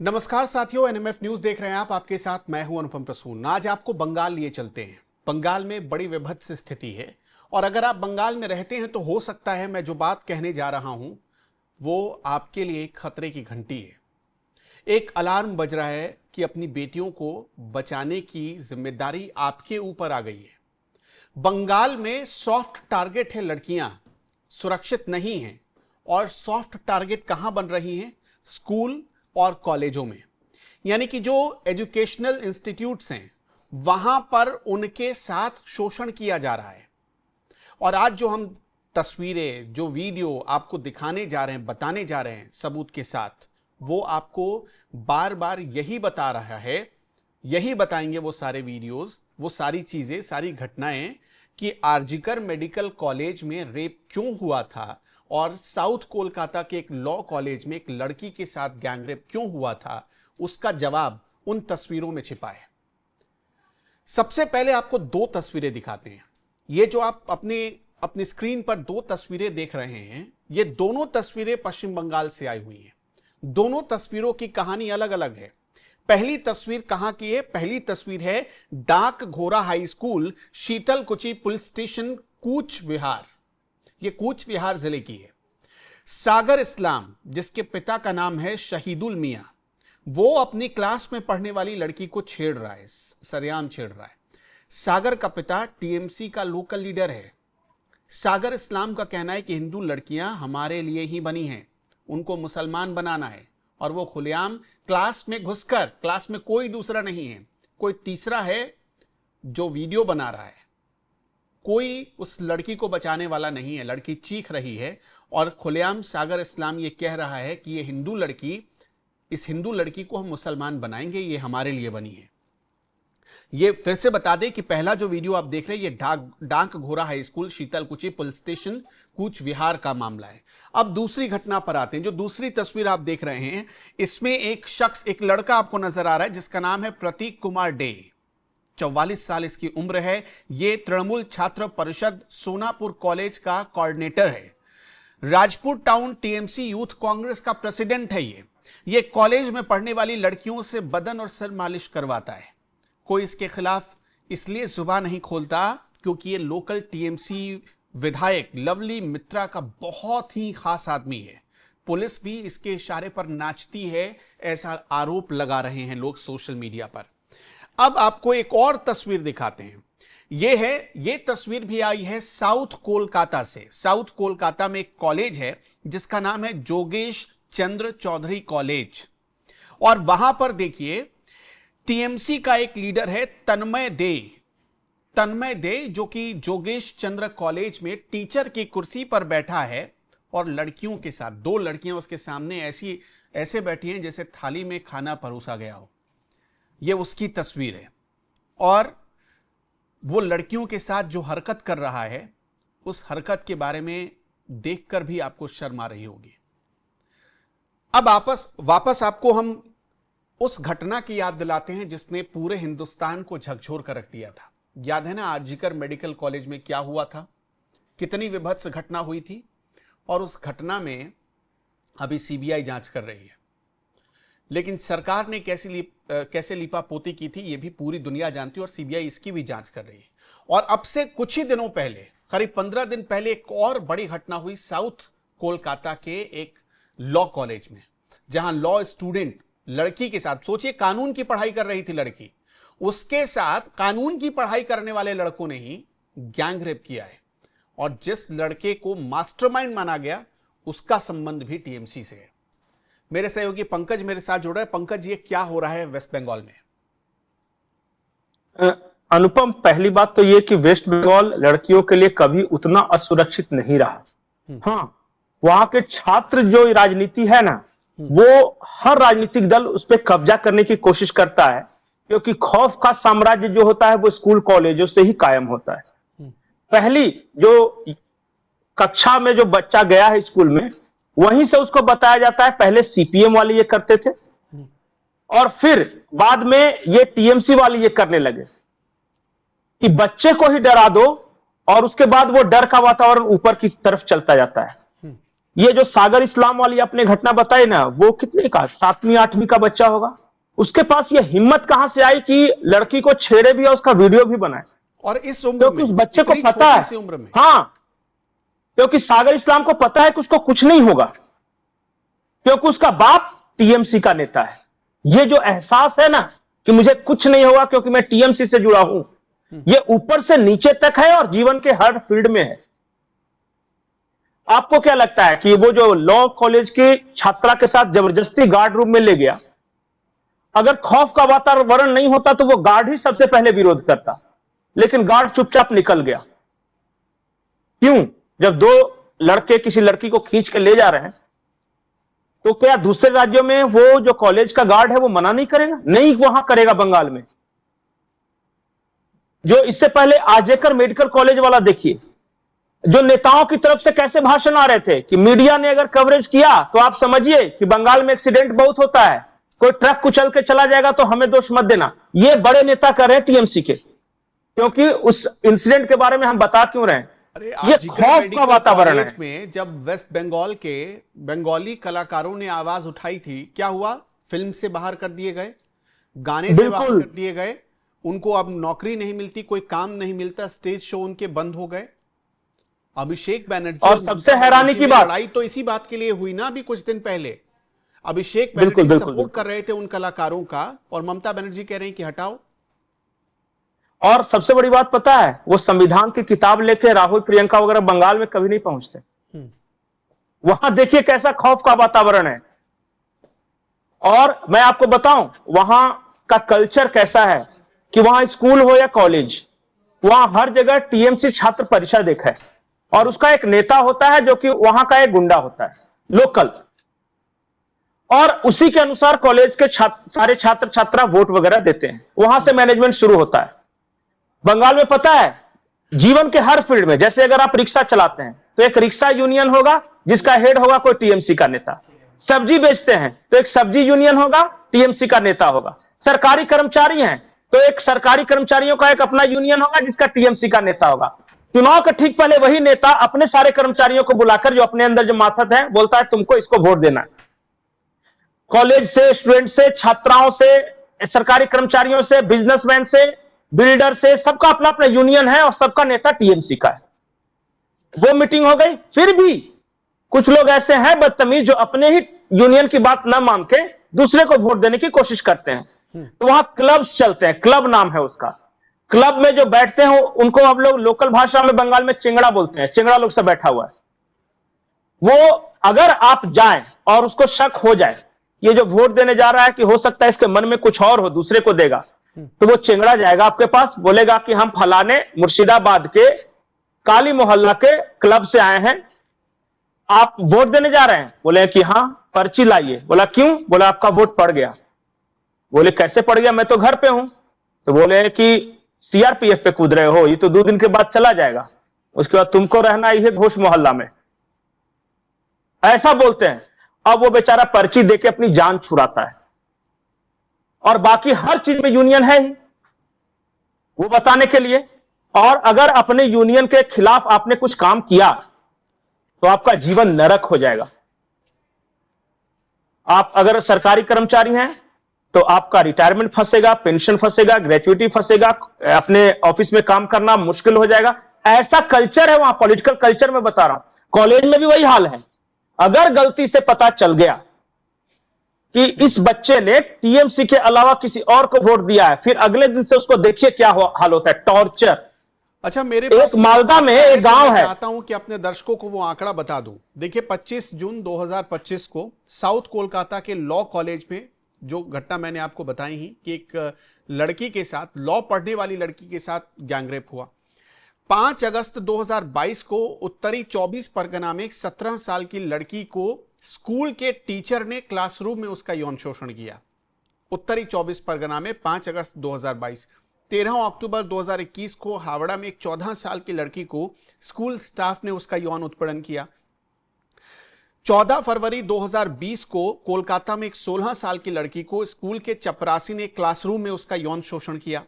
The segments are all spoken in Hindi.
नमस्कार साथियों, एनएमएफ न्यूज देख रहे हैं आप। आपके साथ मैं हूं अनुपम प्रसून। आज आपको बंगाल लिए चलते हैं। बंगाल में बड़ी विभत्स स्थिति है और अगर आप बंगाल में रहते हैं तो हो सकता है मैं जो बात कहने जा रहा हूं वो आपके लिए एक खतरे की घंटी है। एक अलार्म बज रहा है कि अपनी बेटियों को बचाने की जिम्मेदारी आपके ऊपर आ गई है। बंगाल में सॉफ्ट टारगेट है लड़कियां, सुरक्षित नहीं हैं। और सॉफ्ट टारगेट कहां बन रही हैं? स्कूल और कॉलेजों में। यानी कि जो एजुकेशनल इंस्टीट्यूट्स हैं वहां पर उनके साथ शोषण किया जा रहा है। और आज जो हम तस्वीरें, जो वीडियो आपको दिखाने जा रहे हैं, बताने जा रहे हैं सबूत के साथ, वो आपको बार बार यही बता रहा है, यही बताएंगे वो सारे वीडियोस, वो सारी चीजें, सारी घटनाएं कि आरजीकर मेडिकल कॉलेज में रेप क्यों हुआ था और साउथ कोलकाता के एक लॉ कॉलेज में एक लड़की के साथ गैंगरेप क्यों हुआ था, उसका जवाब उन तस्वीरों में छिपा है। सबसे पहले आपको दो तस्वीरें दिखाते हैं। ये जो आप अपनी स्क्रीन पर दो तस्वीरें देख रहे हैं, ये दोनों तस्वीरें पश्चिम बंगाल से आई हुई हैं। दोनों तस्वीरों की कहानी अलग अलग है। पहली तस्वीर कहां की है? पहली तस्वीर है Dak Ghora high school, Sitalkuchi police station, Cooch Behar. ये कूच विहार जिले की है। सागर इस्लाम, जिसके पिता का नाम है शहीदुल मियां, वो अपनी क्लास में पढ़ने वाली लड़की को छेड़ रहा है, सरेआम छेड़ रहा है। सागर का पिता टीएमसी का लोकल लीडर है। सागर इस्लाम का कहना है कि हिंदू लड़कियां हमारे लिए ही बनी हैं, उनको मुसलमान बनाना है। और वो खुलेआम क्लास में घुसकर, क्लास में कोई दूसरा नहीं है, कोई तीसरा है जो वीडियो बना रहा है। कोई उस लड़की को बचाने वाला नहीं है। लड़की चीख रही है और खुलेआम सागर इस्लाम ये कह रहा है कि ये हिंदू लड़की, इस हिंदू लड़की को हम मुसलमान बनाएंगे, ये हमारे लिए बनी है। ये फिर से बता दें कि पहला जो वीडियो आप देख रहे हैं ये Dak Ghora high school, Sitalkuchi police station, Cooch Behar का मामला है। अब दूसरी घटना पर आते हैं। जो दूसरी तस्वीर आप देख रहे हैं, इसमें एक शख्स, एक लड़का आपको नजर आ रहा है जिसका नाम है प्रतीक कुमार डे। 44 साल इसकी उम्र है। ये तृणमूल छात्र परिषद सोनापुर कॉलेज का कोऑर्डिनेटर है। Rajpur town TMC youth Congress का प्रेसिडेंट है। ये कॉलेज में पढ़ने वाली लड़कियों से बदन और सिर मालिश करवाता है। कोई इसके खिलाफ इसलिए जुबान नहीं खोलता क्योंकि ये लोकल टीएमसी विधायक लवली मित्रा का बहुत ही खास आदमी है। पुलिस भी इसके इशारे पर नाचती है, ऐसा आरोप लगा रहे हैं लोग सोशल मीडिया पर। अब आपको एक और तस्वीर दिखाते हैं। ये तस्वीर भी आई है साउथ कोलकाता से। साउथ कोलकाता में एक कॉलेज है जिसका नाम है जोगेश चंद्र चौधरी कॉलेज। और वहां पर देखिए टीएमसी का एक लीडर है तन्मय दे, जो कि जोगेश चंद्र कॉलेज में टीचर की कुर्सी पर बैठा है और लड़कियों के साथ, दो लड़कियां उसके सामने ऐसे बैठी हैं जैसे थाली में खाना परोसा गया हो। यह उसकी तस्वीर है। और वो लड़कियों के साथ जो हरकत कर रहा है, उस हरकत के बारे में देखकर भी आपको शर्म आ रही होगी। अब वापस आपको हम उस घटना की याद दिलाते हैं जिसने पूरे हिंदुस्तान को झकझोर कर रख दिया था। याद है ना आरजीकर मेडिकल कॉलेज में क्या हुआ था? कितनी विभत्स घटना हुई थी। और उस घटना में अभी सीबीआई जांच कर रही है। लेकिन सरकार ने कैसे लीपापोती की थी ये भी पूरी दुनिया जानती है और सीबीआई इसकी भी जांच कर रही है। और अब से कुछ ही दिनों पहले, करीब 15 दिन पहले, एक और बड़ी घटना हुई साउथ कोलकाता के एक लॉ कॉलेज में, जहां लॉ स्टूडेंट लड़की के साथ, सोचिए कानून की पढ़ाई कर रही थी लड़की, उसके साथ कानून की पढ़ाई करने वाले लड़कों ने ही गैंग रेप किया है। और जिस लड़के को मास्टरमाइंड माना गया उसका संबंध भी टीएमसी से है। मेरे सहयोगी पंकज मेरे साथ जुड़ रहे हैं। पंकज, ये क्या हो रहा है वेस्ट बंगाल में? अनुपम, पहली बात तो ये कि वेस्ट बंगाल लड़कियों के लिए कभी उतना असुरक्षित नहीं रहा। हाँ, वहां के छात्र जो राजनीति है ना, वो हर राजनीतिक दल उस पर कब्जा करने की कोशिश करता है, क्योंकि खौफ का साम्राज्य जो होता है वो स्कूल कॉलेजों से ही कायम होता है। पहली जो कक्षा में जो बच्चा गया है स्कूल में, वहीं से उसको बताया जाता है, पहले सीपीएम वाले ये करते थे और फिर बाद में ये टीएमसी वाले ये करने लगे कि बच्चे को ही डरा दो और उसके बाद वो डर का वातावरण ऊपर की तरफ चलता जाता है। ये जो सागर इस्लाम वाली आपने घटना बताई ना, वो कितने का 7वीं 8वीं का बच्चा होगा, उसके पास ये हिम्मत कहां से आई कि लड़की को छेड़े भी और उसका वीडियो भी बनाए। और इस उम्र क्योंकि में, उस बच्चे को इतनी पता है, छोटी सी उम्र में। हाँ, क्योंकि सागर इस्लाम को पता है कि उसको कुछ नहीं होगा, क्योंकि उसका बाप टीएमसी का नेता है। ये जो एहसास है ना कि मुझे कुछ नहीं होगा क्योंकि मैं टीएमसी से जुड़ा हूं, ये ऊपर से नीचे तक है और जीवन के हर फील्ड में है। आपको क्या लगता है कि वो जो लॉ कॉलेज की छात्रा के साथ जबरदस्ती गार्ड रूम में ले गया, अगर खौफ का वातावरण नहीं होता तो वो गार्ड ही सबसे पहले विरोध करता, लेकिन गार्ड चुपचाप निकल गया। क्यों? जब दो लड़के किसी लड़की को खींच के ले जा रहे हैं, तो क्या दूसरे राज्यों में वो जो कॉलेज का गार्ड है वो मना नहीं करेगा? नहीं, वहां करेगा बंगाल में। जो इससे पहले आजेकर मेडिकल कॉलेज वाला देखिए, जो नेताओं की तरफ से कैसे भाषण आ रहे थे कि मीडिया ने अगर कवरेज किया तो आप समझिए कि बंगाल में एक्सीडेंट बहुत होता है, कोई ट्रक कुचल के चला जाएगा तो हमें दोष मत देना। ये बड़े नेता कर रहे हैं टीएमसी के, क्योंकि उस इंसिडेंट के बारे में हम बता क्यों रहे हैं? अरे ये आर्जिकर खौफ मेडिकल का वातावरण कॉलेज है। में जब वेस्ट बंगाल के बंगाली कलाकारों ने आवाज उठाई थी, क्या हुआ? फिल्म से बाहर कर दिए गए, गाने से बाहर बिल्कुल। कर दिए गए, उनको अब नौकरी नहीं मिलती, कोई काम नहीं मिलता, स्टेज शो उनके बंद हो गए। अभिषेक बनर्जी और सबसे हैरानी की में बात, लड़ाई तो इसी बात के लिए हुई ना, अभी कुछ दिन पहले अभिषेक बिल्कुल बनर्जी बिल्कुल सपोर्ट कर रहे थे उन कलाकारों का, और ममता बनर्जी कह रहे हैं कि हटाओ। और सबसे बड़ी बात पता है, वो संविधान की किताब लेके राहुल प्रियंका वगैरह बंगाल में कभी नहीं पहुंचते। वहां देखिए कैसा खौफ का वातावरण है। और मैं आपको बताऊं वहां का कल्चर कैसा है कि वहां स्कूल हो या कॉलेज, वहां हर जगह टीएमसी छात्र परिषद एक है, और उसका एक नेता होता है जो कि वहां का एक गुंडा होता है लोकल, और उसी के अनुसार कॉलेज के सारे छात्र छात्रा वोट वगैरह देते हैं। वहां से मैनेजमेंट शुरू होता है। बंगाल में पता है, जीवन के हर फील्ड में, जैसे अगर आप रिक्शा चलाते हैं तो एक रिक्शा यूनियन होगा जिसका हेड होगा कोई टीएमसी का नेता। सब्जी बेचते हैं तो एक सब्जी यूनियन होगा, टीएमसी का नेता होगा। सरकारी कर्मचारी हैं तो एक सरकारी कर्मचारियों का एक अपना यूनियन होगा जिसका टीएमसी का नेता होगा। चुनाव के ठीक पहले वही नेता अपने सारे कर्मचारियों को बुलाकर, जो अपने अंदर जो माथत है, बोलता है तुमको इसको वोट देना है। कॉलेज से, स्टूडेंट से, छात्राओं से, सरकारी कर्मचारियों से, बिजनेसमैन से, बिल्डर से, सबका अपना अपना यूनियन है और सबका नेता टीएमसी का है। वो मीटिंग हो गई, फिर भी कुछ लोग ऐसे हैं बदतमीज जो अपने ही यूनियन की बात न मान के दूसरे को वोट देने की कोशिश करते हैं। तो वहां क्लब्स चलते हैं, क्लब नाम है उसका। क्लब में जो बैठते हैं उनको हम लोग लोकल भाषा में बंगाल में चिंगड़ा बोलते हैं। चिंगड़ा लोग से बैठा हुआ है वो। अगर आप जाएं और उसको शक हो जाए ये जो वोट देने जा रहा है कि हो सकता है इसके मन में कुछ और हो, दूसरे को देगा, तो वो चिंगड़ा जाएगा आपके पास, बोलेगा कि हम फलाने मुर्शिदाबाद के काली मोहल्ला के क्लब से आए हैं, आप वोट देने जा रहे हैं? बोले कि हाँ। पर्ची लाइए। बोला क्यों? बोला आपका वोट पड़ गया। बोले कैसे पड़ गया? मैं तो घर पे हूं। तो बोले कि सीआरपीएफ पे कूद रहे हो, ये तो 2 दिन के बाद चला जाएगा, उसके बाद तुमको रहना ही है घोष मोहल्ला में। ऐसा बोलते हैं। अब वो बेचारा पर्ची देके अपनी जान छुड़ाता है, और बाकी हर चीज में यूनियन है ही वो बताने के लिए। और अगर अपने यूनियन के खिलाफ आपने कुछ काम किया तो आपका जीवन नरक हो जाएगा। आप अगर सरकारी कर्मचारी हैं तो आपका रिटायरमेंट फंसेगा, पेंशन फंसेगा, ग्रेचुइटी फंसेगा, अपने ऑफिस में काम करना मुश्किल हो जाएगा। ऐसा कल्चर है वहां, पॉलिटिकल कल्चर में बता रहा हूं। कॉलेज में भी वही हाल है। अगर गलती से पता चल गया कि इस बच्चे ने टीएमसी के अलावा किसी और को वोट दिया है, फिर अगले दिन से उसको देखिए क्या हाल होता है, टॉर्चर। अच्छा, मेरे पास मालदा में एक गांव है, चाहता हूं कि अपने दर्शकों को वो आंकड़ा बता दूं। देखिए 25 जून 2025 को साउथ कोलकाता के लॉ कॉलेज में जो घटना मैंने आपको बताई ही कि एक लड़की के साथ, लॉ पढ़ने वाली लड़की के साथ गैंगरेप हुआ। 5 अगस्त 2022 को उत्तरी 24 परगना में एक 17 साल की लड़की को स्कूल के टीचर ने क्लासरूम में उसका यौन शोषण किया। उत्तरी 24 परगना में 5 अगस्त 2022। 13 अक्टूबर 2021 को हावड़ा में एक 14 साल की लड़की को स्कूल स्टाफ ने उसका यौन उत्पीड़न किया। 14 फरवरी 2020 को कोलकाता में एक 16 साल की लड़की को स्कूल के चपरासी ने क्लासरूम में उसका यौन शोषण किया।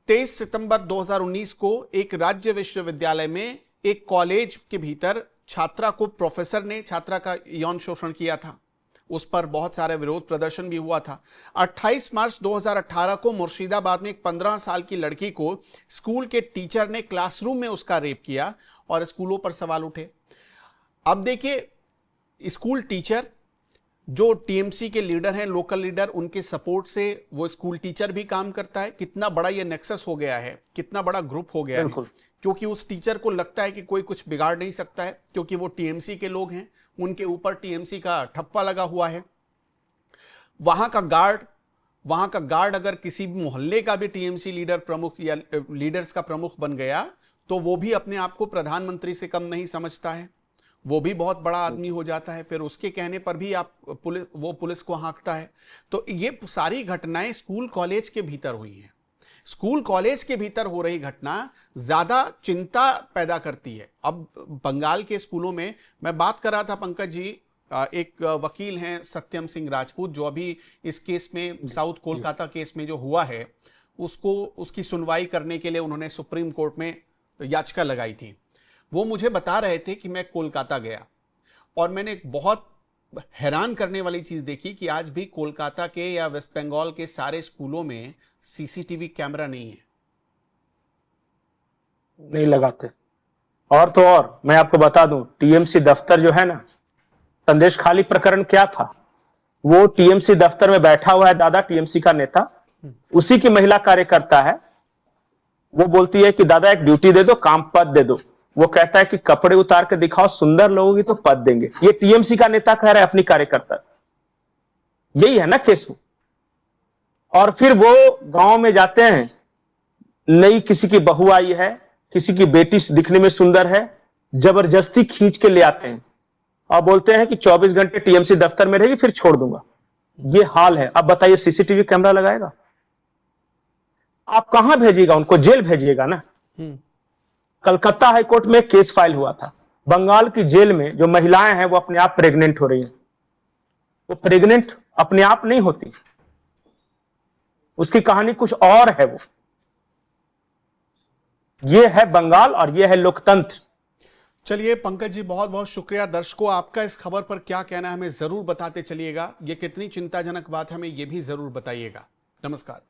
23 सितंबर 2019 को एक राज्य विश्वविद्यालय में एक कॉलेज के भीतर छात्रा को प्रोफेसर ने छात्रा का यौन शोषण किया था, उस पर बहुत सारे विरोध प्रदर्शन भी हुआ था। 28 मार्च 2018 को मुर्शिदाबाद में एक 15 साल की लड़की को स्कूल के टीचर ने क्लासरूम में उसका रेप किया और स्कूलों पर सवाल उठे। अब देखिए, स्कूल टीचर जो टीएमसी के लीडर हैं, लोकल लीडर, उनके सपोर्ट से वो स्कूल टीचर भी काम करता है। कितना बड़ा ये नेक्सस हो गया है, कितना बड़ा ग्रुप हो गया है, क्योंकि उस टीचर को लगता है कि कोई कुछ बिगाड़ नहीं सकता है, क्योंकि वो टीएमसी के लोग हैं, उनके ऊपर टीएमसी का ठप्पा लगा हुआ है। वहां का गार्ड अगर किसी भी मोहल्ले का भी टीएमसी लीडर प्रमुख या लीडर्स का प्रमुख बन गया तो वो भी अपने आप को प्रधानमंत्री से कम नहीं समझता है, वो भी बहुत बड़ा आदमी हो जाता है। फिर उसके कहने पर भी आप पुलिस को हाँकता है। तो ये सारी घटनाएं स्कूल कॉलेज के भीतर हुई हैं। स्कूल कॉलेज के भीतर हो रही घटना ज्यादा चिंता पैदा करती है। अब बंगाल के स्कूलों में मैं बात कर रहा था, पंकज जी, एक वकील हैं सत्यम सिंह राजपूत, जो अभी इस केस में, साउथ कोलकाता केस में जो हुआ है, उसकी सुनवाई करने के लिए उन्होंने सुप्रीम कोर्ट में याचिका लगाई थी। वो मुझे बता रहे थे कि मैं कोलकाता गया और मैंने एक बहुत हैरान करने वाली चीज देखी कि आज भी कोलकाता के या वेस्ट बंगाल के सारे स्कूलों में सीसीटीवी कैमरा नहीं है, नहीं लगाते। और तो और मैं आपको बता दूं, टीएमसी दफ्तर जो है ना, संदेश खाली प्रकरण क्या था, वो टीएमसी दफ्तर में बैठा हुआ है दादा, टीएमसी का नेता, उसी की महिला कार्यकर्ता है। वो बोलती है कि दादा एक ड्यूटी दे दो, काम पद दे दो। वो कहता है कि कपड़े उतार के दिखाओ, सुंदर लोगोगी तो पद देंगे। ये टीएमसी का नेता कह रहा है अपनी कार्यकर्ता। यही है ना केस। और फिर वो गांव में जाते हैं, नई किसी की बहू आई है, किसी की बेटी दिखने में सुंदर है, जबरदस्ती खींच के ले आते हैं और बोलते हैं कि 24 घंटे टीएमसी दफ्तर में रहेगी, फिर छोड़ दूंगा। ये हाल है। अब बताइए, सीसीटीवी कैमरा लगाएगा? आप कहां भेजिएगा उनको? जेल भेजिएगा ना। कलकत्ता हाईकोर्ट में केस फाइल हुआ था, बंगाल की जेल में जो महिलाएं हैं वो अपने आप प्रेग्नेंट हो रही हैं। वो प्रेग्नेंट अपने आप नहीं होती, उसकी कहानी कुछ और है। वो ये है बंगाल और ये है लोकतंत्र। चलिए पंकज जी, बहुत बहुत शुक्रिया। दर्शकों, आपका इस खबर पर क्या कहना है हमें जरूर बताते चलिएगा। ये कितनी चिंताजनक बात है हमें ये भी जरूर बताइएगा। नमस्कार।